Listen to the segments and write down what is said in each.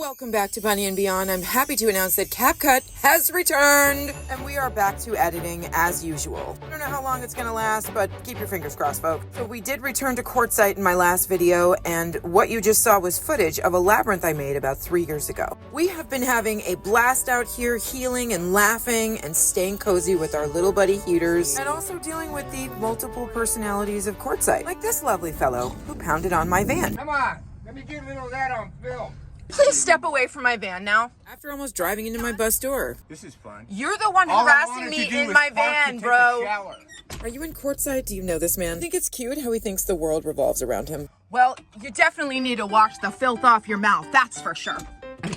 Welcome back to Bunny and Beyond. I'm happy to announce that CapCut has returned and we are back to editing as usual. I don't know how long it's gonna last, but keep your fingers crossed, folks. So we did return to Quartzsite in my last video, and what you just saw was footage of a labyrinth I made about 3 years ago. We have been having a blast out here, healing and laughing and staying cozy with our little buddy heaters, and also dealing with the multiple personalities of Quartzsite, like this lovely fellow who pounded on my van. Come on, let me get a little of that on film. Please step away from my van now. After almost driving into my bus door. This is fun. You're the one harassing me in my van, bro. Are you in Quartzsite? Do you know this man? I think it's cute how he thinks the world revolves around him. Well, you definitely need to wash the filth off your mouth, that's for sure.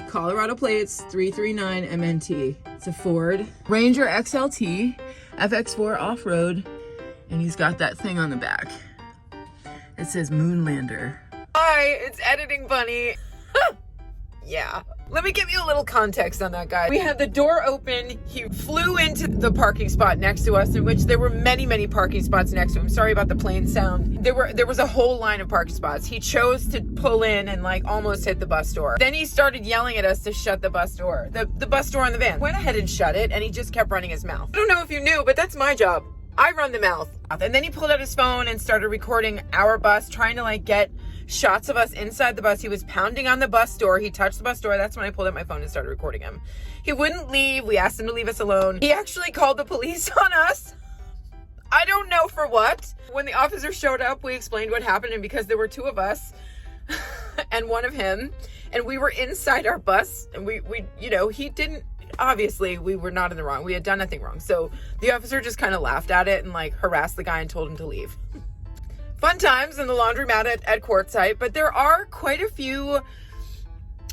Colorado plates, 339 MNT. It's a Ford Ranger XLT, FX4 off-road, and he's got that thing on the back. It says Moonlander. Hi, it's Editing Bunny. Yeah. Let me give you a little context on that guy. We had the door open. He flew into the parking spot next to us, in which there were many, many parking spots next to him. Sorry about the plane sound. There was a whole line of parking spots. He chose to pull in and like almost hit the bus door. Then he started yelling at us to shut the bus door. The bus door on the van. Went ahead and shut it, and he just kept running his mouth. I don't know if you knew, but that's my job. I run the mouth. And then he pulled out his phone and started recording our bus, trying to like get shots of us inside the bus. He was pounding on the bus door. He touched the bus door. That's when I pulled out my phone and started recording him. He wouldn't leave. We asked him to leave us alone. He actually called the police on us. I don't know for what. When the officer showed up, we explained what happened, and because there were two of us and one of him, and we were inside our bus, and we you know, he didn't, obviously we were not in the wrong. We had done nothing wrong. So the officer just kind of laughed at it and like harassed the guy and told him to leave. Fun times in the laundromat at Quartzsite, but there are quite a few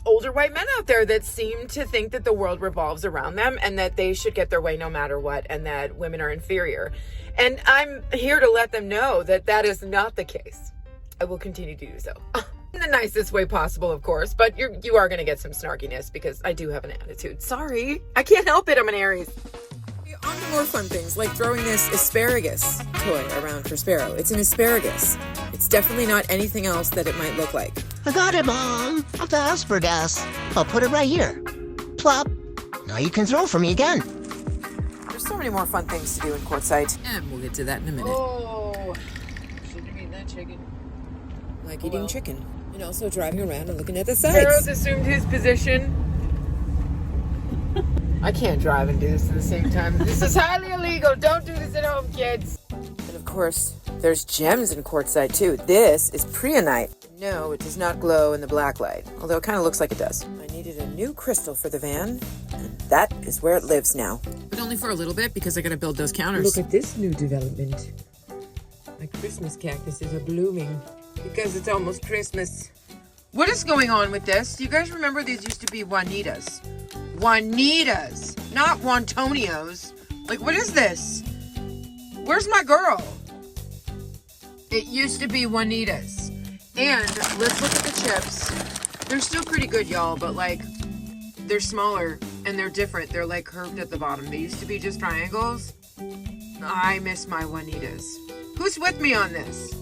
older white men out there that seem to think that the world revolves around them and that they should get their way no matter what, and that women are inferior. And I'm here to let them know that that is not the case. I will continue to do so. In the nicest way possible, of course, but you are going to get some snarkiness because I do have an attitude. Sorry, I can't help it. I'm an Aries. On to more fun things, like throwing this asparagus toy around for Sparrow. It's an asparagus. It's definitely not anything else that it might look like. I got it, Mom. Of the asparagus. I'll put it right here. Plop. Now you can throw for me again. There's so many more fun things to do in Quartzsite, and we'll get to that in a minute. Oh, shouldn't have eaten that chicken. Like eating chicken, and also driving around and looking at the Sparrow's sights. assumed his position. I can't drive and do this at the same time. This is highly illegal. Don't do this at home, kids. And of course, there's gems in Quartzsite too. This is Preonite. No, it does not glow in the black light, although it kind of looks like it does. I needed a new crystal for the van, and that is where it lives now. But only for a little bit, because I gotta build those counters. Look at this new development. My Christmas cactuses are blooming because it's almost Christmas. What is going on with this? Do you guys remember these used to be Juanitas? Juanitas, not Wontonios. Like, what is this? Where's my girl? It used to be Juanitas. And let's look at the chips. They're still pretty good, y'all, but like, they're smaller and they're different. They're like curved at the bottom. They used to be just triangles. I miss my Juanitas. Who's with me on this?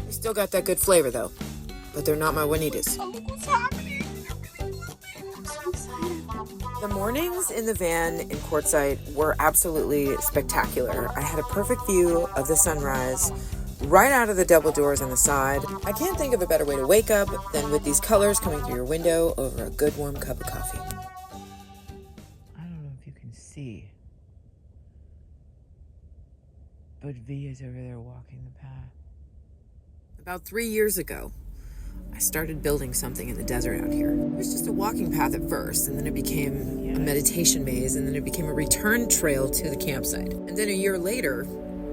They still got that good flavor though, but they're not my Juanitas. Oh, look what's happening. The mornings in the van in Quartzsite were absolutely spectacular. I had a perfect view of the sunrise right out of the double doors on the side. I can't think of a better way to wake up than with these colors coming through your window over a good warm cup of coffee. I don't know if you can see, but V is over there walking the path. About 3 years ago, I started building something in the desert out here. It was just a walking path at first, and then it became a meditation maze, and then it became a return trail to the campsite. And then a year later,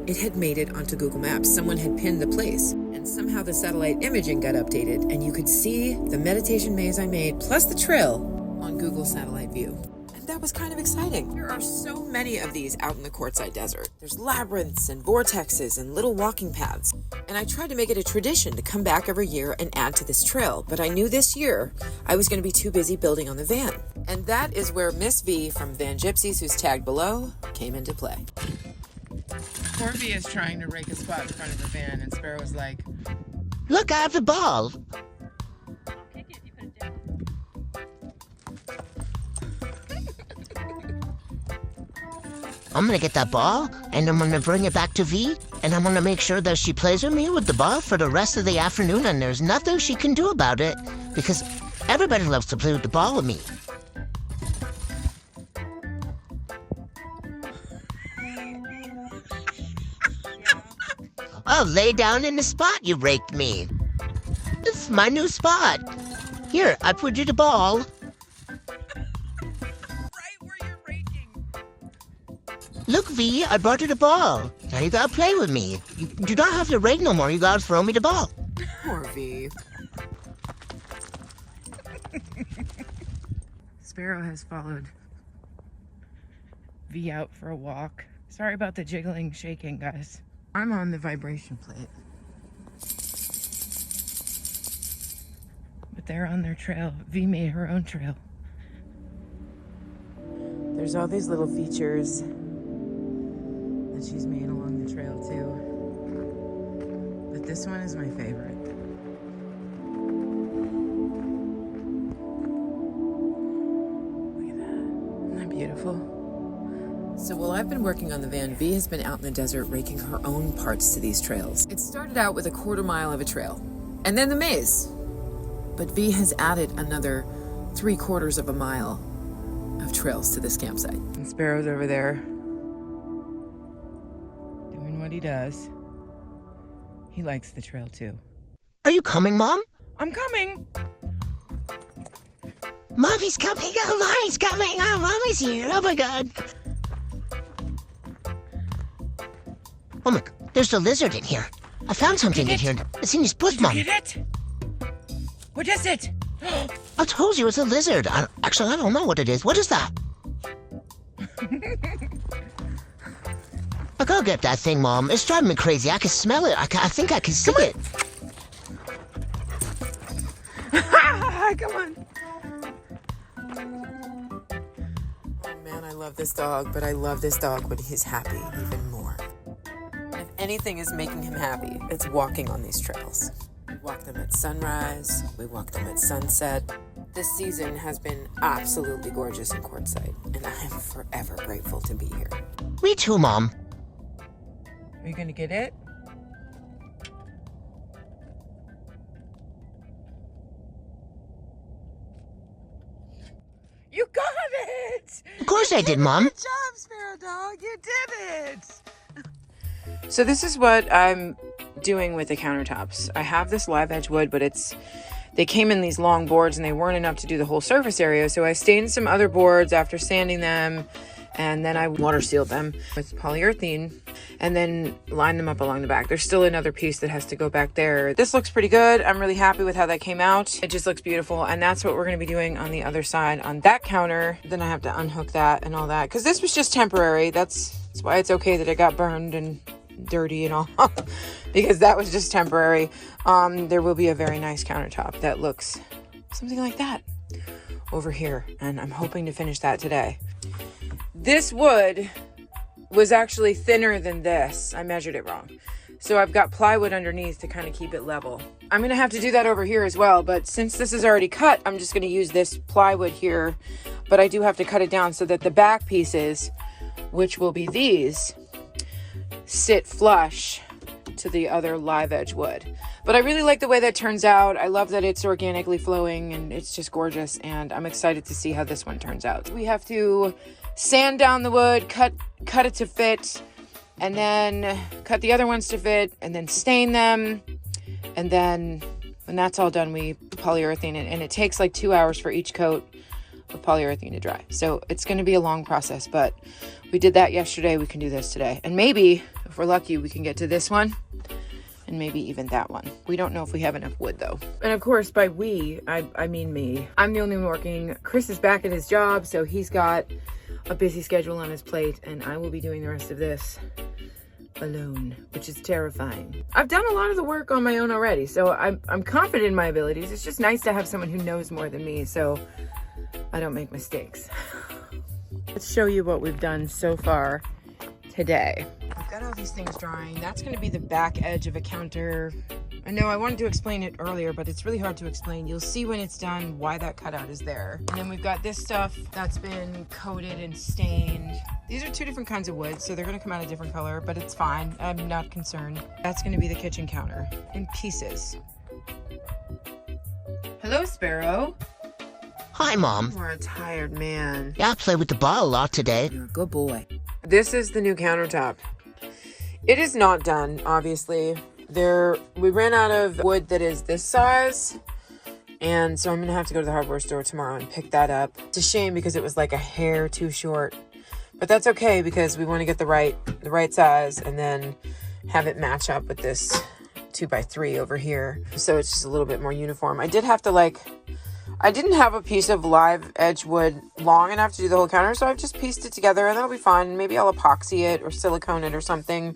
it had made it onto Google Maps. Someone had pinned the place, and somehow the satellite imaging got updated, and you could see the meditation maze I made, plus the trail, on Google Satellite View. And that was kind of exciting. There are so many of these out in the Quartzsite Desert. There's labyrinths and vortexes and little walking paths. And I tried to make it a tradition to come back every year and add to this trail, but I knew this year I was going to be too busy building on the van. And that is where Miss V from Van Gypsies, who's tagged below, came into play. Corby is trying to rake a spot in front of the van, and Sparrow was like, Look, I have the ball. Okay, I'm gonna get that ball, and I'm gonna bring it back to V, and I'm gonna make sure that she plays with me with the ball for the rest of the afternoon, and there's nothing she can do about it, because everybody loves to play with the ball with me. Oh, lay down in the spot you raked me. This is my new spot. Here, I put you the ball. Right where you're raking. Look, V, I brought you the ball. Now you gotta play with me. You do not have to rake no more. You gotta throw me the ball. Poor V. Sparrow has followed V out for a walk. Sorry about the jiggling, shaking, guys. I'm on the vibration plate. But they're on their trail. V made her own trail. There's all these little features that she's made along the trail too. But this one is my favorite. Look at that. Isn't that beautiful? So while I've been working on the van, V has been out in the desert raking her own parts to these trails. It started out with a 1/4 mile of a trail, and then the maze. But V has added another 3/4 of a mile of trails to this campsite. And Sparrow's over there doing what he does. He likes the trail too. Are you coming, Mom? I'm coming! Mommy's coming. Oh, Mommy's coming. Oh, Mommy's here. Oh, my God. Oh, my God. There's a lizard in here. I found something in here. It's in his bush, Mom. Get it? What is it? I told you it's a lizard. Actually, I don't know what it is. What is that? I gotta get that thing, Mom. It's driving me crazy. I can smell it. I think I can see it. Come on. Oh man, I love this dog, but I love this dog when he's happy even more. If anything is making him happy, it's walking on these trails. We walk them at sunrise, we walk them at sunset. This season has been absolutely gorgeous in Quartzsite, and I am forever grateful to be here. Me too, Mom. Are you gonna get it? You got it! Of course I did, Mom. Good job, Sparrow Dog. You did it! So this is what I'm doing with the countertops. I have this live edge wood, but they came in these long boards and they weren't enough to do the whole surface area. So I stained some other boards after sanding them, and then I water sealed them with polyurethane and then lined them up along the back. There's still another piece that has to go back there. This looks pretty good. I'm really happy with how that came out. It just looks beautiful, and that's what we're gonna be doing on the other side on that counter. Then I have to unhook that and all that, because this was just temporary. That's why it's okay that it got burned and dirty and all, because that was just temporary. There will be a very nice countertop that looks something like that over here, and I'm hoping to finish that today. This wood was actually thinner than this. I measured it wrong. So I've got plywood underneath to kind of keep it level. I'm gonna have to do that over here as well, but since this is already cut, I'm just gonna use this plywood here, but I do have to cut it down so that the back pieces, which will be these, sit flush to the other live edge wood. But I really like the way that turns out. I love that it's organically flowing and it's just gorgeous, and I'm excited to see how this one turns out. We have to sand down the wood, cut it to fit, and then cut the other ones to fit, and then stain them, and then when that's all done, we polyurethane it, and it takes like 2 hours for each coat of polyurethane to dry. So it's going to be a long process, but we did that yesterday. We can do this today, and maybe if we're lucky, we can get to this one and maybe even that one. We don't know if we have enough wood though. And of course, by we, I mean me. I'm the only one working. Chris is back at his job, so he's got a busy schedule on his plate, and I will be doing the rest of this alone, which is terrifying. I've done a lot of the work on my own already, so I'm confident in my abilities. It's just nice to have someone who knows more than me, so I don't make mistakes. Let's show you what we've done so far today. We've got all these things drying. That's going to be the back edge of a counter. I know I wanted to explain it earlier, but it's really hard to explain. You'll see when it's done why that cutout is there. And then we've got this stuff that's been coated and stained. These are two different kinds of wood, so they're gonna come out a different color, but it's fine. I'm not concerned. That's gonna be the kitchen counter in pieces. Hello, Sparrow. Hi, Mom. You're a tired man. Yeah, I played with the ball a lot today. You're a good boy. This is the new countertop. It is not done, obviously. We ran out of wood that is this size, and so I'm gonna have to go to the hardware store tomorrow and pick that up. It's a shame because it was like a hair too short, but that's okay because we want to get the right size and then have it match up with this 2x3 over here, so it's just a little bit more uniform. I didn't have a piece of live edge wood long enough to do the whole counter, so I've just pieced it together and that'll be fine. Maybe I'll epoxy it or silicone it or something.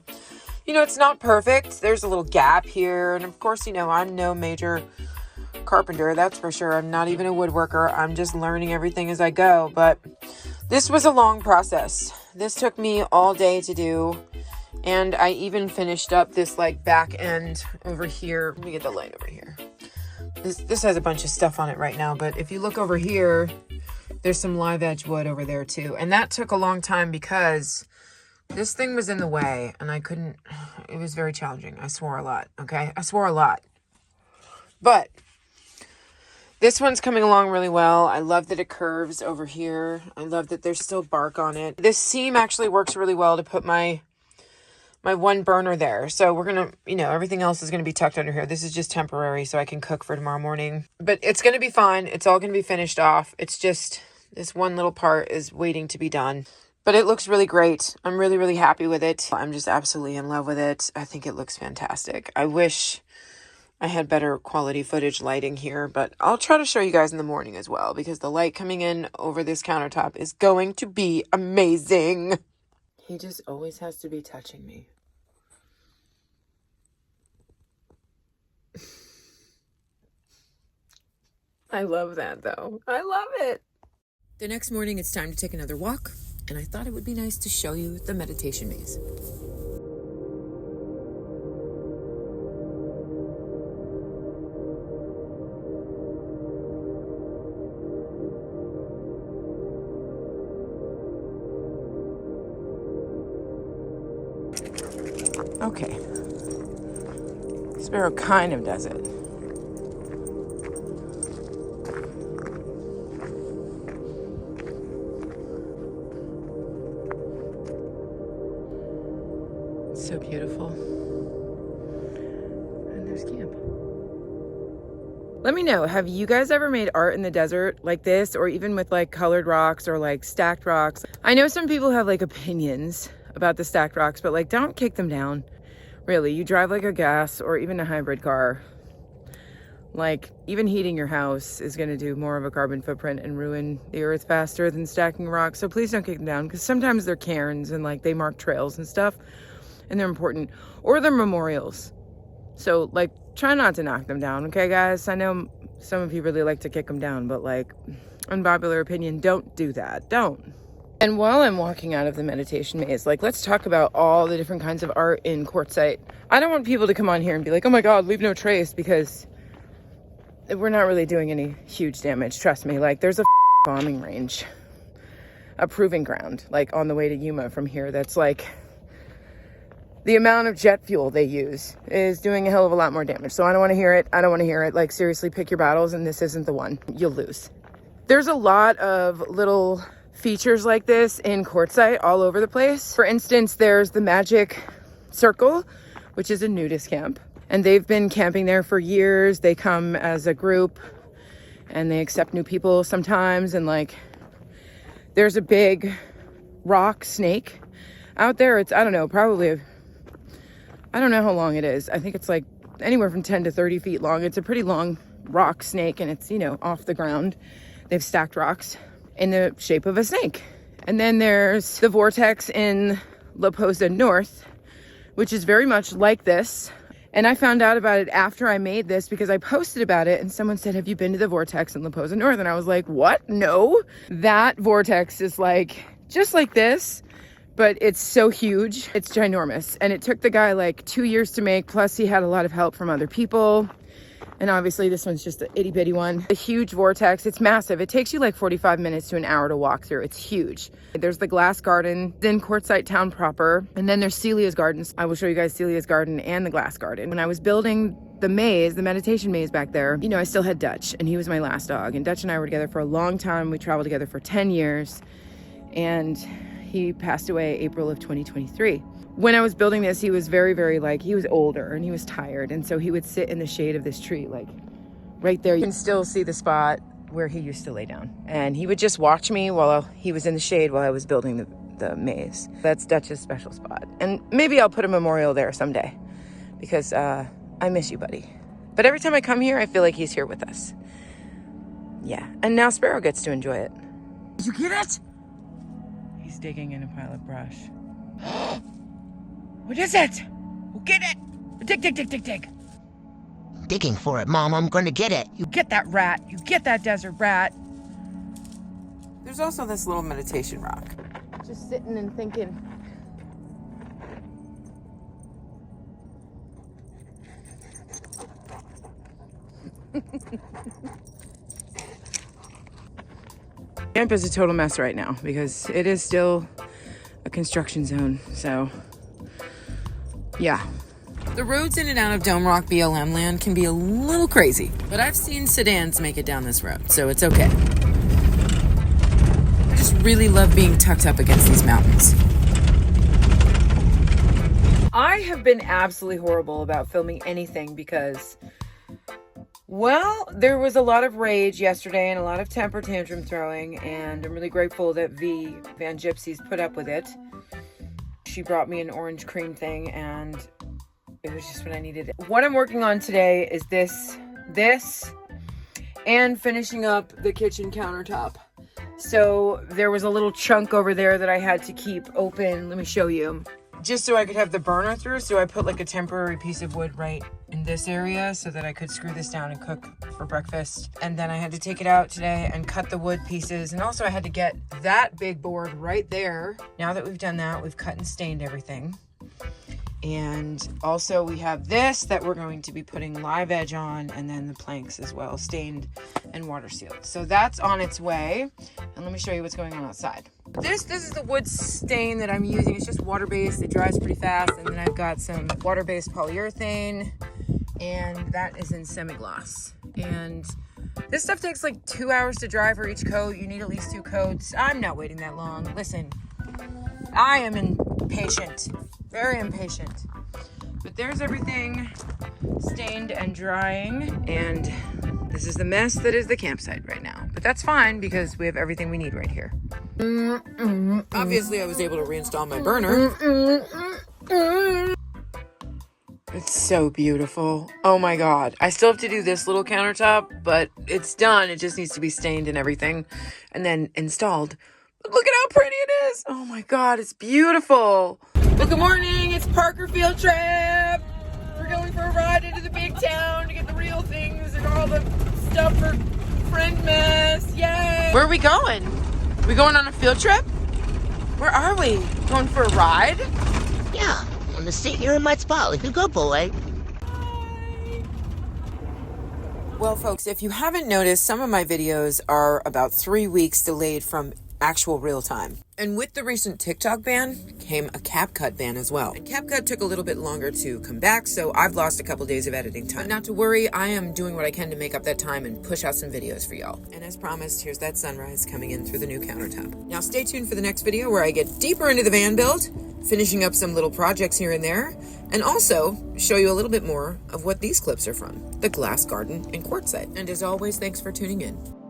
You know, it's not perfect. There's a little gap here. And of course, you know, I'm no major carpenter, that's for sure. I'm not even a woodworker. I'm just learning everything as I go. But this was a long process. This took me all day to do. And I even finished up this like back end over here. Let me get the light over here. This has a bunch of stuff on it right now. But if you look over here, there's some live edge wood over there too. And that took a long time because this thing was in the way and I couldn't, it was very challenging. I swore a lot, okay? I swore a lot. But this one's coming along really well. I love that it curves over here. I love that there's still bark on it. This seam actually works really well to put my one burner there. So we're gonna, you know, everything else is gonna be tucked under here. This is just temporary so I can cook for tomorrow morning. But it's gonna be fine. It's all gonna be finished off. It's just this one little part is waiting to be done. But it looks really great. I'm really, really happy with it. I'm just absolutely in love with it. I think it looks fantastic. I wish I had better quality footage lighting here, but I'll try to show you guys in the morning as well because the light coming in over this countertop is going to be amazing. He just always has to be touching me. I love that though. I love it. The next morning it's time to take another walk. And I thought it would be nice to show you the meditation maze. Okay. Sparrow kind of does it. So beautiful. And there's camp. Let me know, have you guys ever made art in the desert like this, or even with like colored rocks or like stacked rocks? I know some people have like opinions about the stacked rocks, but like don't kick them down. Really, you drive like a gas or even a hybrid car. Like even heating your house is gonna do more of a carbon footprint and ruin the earth faster than stacking rocks. So please don't kick them down because sometimes they're cairns and like they mark trails and stuff. And they're important, or they're memorials. So like, try not to knock them down, okay guys? I know some of you really like to kick them down, but like, unpopular opinion, don't do that, don't. And while I'm walking out of the meditation maze, like let's talk about all the different kinds of art in Quartzsite. I don't want people to come on here and be like, oh my God, leave no trace, because we're not really doing any huge damage, trust me. Like there's a bombing range, a proving ground, like on the way to Yuma from here, that's like, the amount of jet fuel they use is doing a hell of a lot more damage. So I don't want to hear it. I don't want to hear it. Like seriously, pick your battles, and this isn't the one. You'll lose. There's a lot of little features like this in Quartzsite all over the place. For instance, there's the Magic Circle, which is a nudist camp. And they've been camping there for years. They come as a group and they accept new people sometimes. And like, there's a big rock snake out there. It's, I don't know, probably I don't know how long it is. I think it's like anywhere from 10 to 30 feet long. It's a pretty long rock snake and it's, you know, off the ground. They've stacked rocks in the shape of a snake. And then there's the vortex in La Posa North, which is very much like this. And I found out about it after I made this because I posted about it and someone said, have you been to the vortex in La Posa North? And I was like, what? No. That vortex is like, just like this, but it's so huge. It's ginormous. And it took the guy like 2 years to make. Plus he had a lot of help from other people. And obviously this one's just an itty bitty one. A huge vortex. It's massive. It takes you like 45 minutes to an hour to walk through. It's huge. There's the glass garden, then Quartzsite town proper. And then there's Celia's gardens. I will show you guys Celia's garden and the glass garden. When I was building the maze, the meditation maze back there, you know, I still had Dutch and he was my last dog. And Dutch and I were together for a long time. We traveled together for 10 years and he passed away April of 2023. When I was building this, he was very, very like, he was older and he was tired. And so he would sit in the shade of this tree, like right there. You can still see the spot where he used to lay down. And he would just watch me while he was in the shade while I was building the maze. That's Dutch's special spot. And maybe I'll put a memorial there someday because I miss you, buddy. But every time I come here, I feel like he's here with us. Yeah, and now Sparrow gets to enjoy it. Did you get it? He's digging in a pile of brush. What is it? We'll get it. Dig, dig, dig, dig, dig. Digging for it, Mom. I'm going to get it. You get that rat. You get that desert rat. There's also this little meditation rock. Just sitting and thinking. Camp is a total mess right now because it is still a construction zone, so yeah. The roads in and out of Dome Rock BLM land can be a little crazy, but I've seen sedans make it down this road, so it's okay. I just really love being tucked up against these mountains. I have been absolutely horrible about filming anything because, well, there was a lot of rage yesterday and a lot of temper tantrum throwing, and I'm really grateful that Van Gypsies put up with it. She brought me an orange cream thing and it was just what I needed. What I'm working on today is this, and finishing up the kitchen countertop. So there was a little chunk over there that I had to keep open. Let me show you. Just so I could have the burner through, so I put like a temporary piece of wood right in this area so that I could screw this down and cook for breakfast. And then I had to take it out today and cut the wood pieces. And also I had to get that big board right there. Now that we've done that, we've cut and stained everything. And also we have this that we're going to be putting live edge on, and then the planks as well, stained and water sealed. So that's on its way. And let me show you what's going on outside. This is the wood stain that I'm using. It's just water-based. It dries pretty fast. And then I've got some water-based polyurethane, and that is in semi-gloss. And this stuff takes like 2 hours to dry for each coat. You need at least 2 coats. I'm not waiting that long. Listen, I am impatient, very impatient. But there's everything stained and drying, and this is the mess that is the campsite right now. But that's fine because we have everything we need right here. Obviously, I was able to reinstall my burner. It's so beautiful. Oh my God. I still have to do this little countertop, but it's done. It just needs to be stained and everything and then installed. But look at how pretty it is. Oh my God, it's beautiful. Well, good morning. It's Parker Field Trip. We're going for a ride into the big town to get the real things and all the stuff for friend mess. Yay. Where are we going? We going on a field trip? Where are we? Going for a ride? Yeah, I'm gonna sit here in my spot like a good boy. Well, folks, if you haven't noticed, some of my videos are about 3 weeks delayed from actual real time. And with the recent TikTok ban came a CapCut ban as well. And CapCut took a little bit longer to come back, so I've lost a couple days of editing time. But not to worry, I am doing what I can to make up that time and push out some videos for y'all. And as promised, here's that sunrise coming in through the new countertop. Now stay tuned for the next video where I get deeper into the van build, finishing up some little projects here and there, and also show you a little bit more of what these clips are from, the glass garden in Quartzsite. And as always, thanks for tuning in.